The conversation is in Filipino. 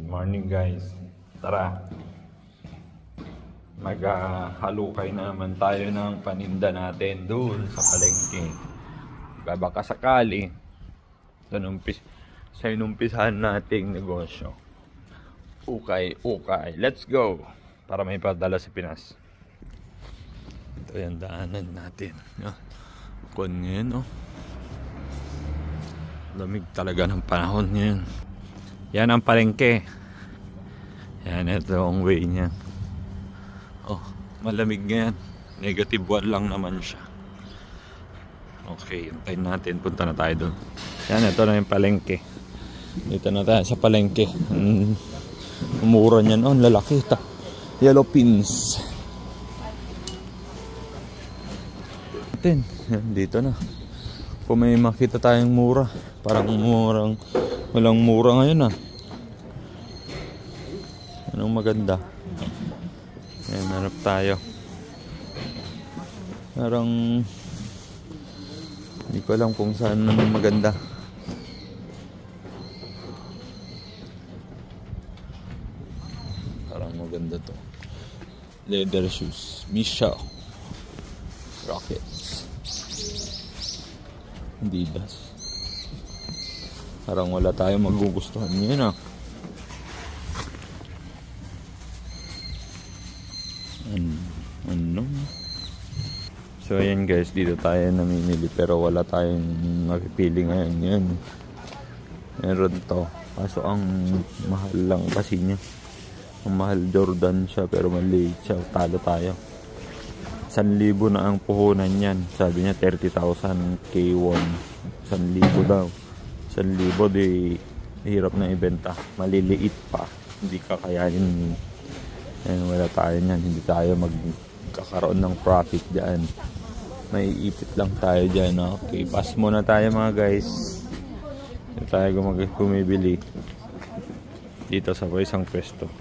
Morning guys, tara maghalukay na naman tayo ng paninda natin doon sa palengke. Baka sakali sa inumpisahan nating negosyo. Ukay, let's go para may padala sa Pinas. Ito yung daanan natin. Kung ngayon, lamig talaga ng panahon ngayon. Yan ang palengke. Yan, ito ang way niya. Malamig ngayon. Negative 1 lang naman siya. Okay, hintayin natin. Punta na tayo doon. Yan, ito na yung palengke. Dito na tayo sa palengke. Umura niyan. Ang lalaki. Yellow pins. Yan, dito na. Kung may makita tayong mura. Parang walang mura ngayon . Anong maganda? Ayan, hanap tayo. Parang hindi ko alam kung saan naman maganda. Parang maganda to. Leather shoes. Misha. Rockets. Adidas. Parang wala tayong magugustuhan ngayon . Ano? So ayan guys, dito tayo namimili pero wala tayong mapipili ngayon. Meron to. Kaso ang mahal lang kasi niya. Ang mahal Jordan siya pero maliit siya. Talo tayo. 1,000 na ang puhunan yan. Sabi niya 30,000 K1. 1,000 daw. 1,000 di hirap na ibenta. Maliliit pa. Hindi kakayanin. Wala tayo niyan. Hindi tayo magkakaroon ng profit dyan. May ipit lang tayo dyan. Okay, pass muna tayo mga guys. Hindi tayo bumibili dito sa isang pwesto.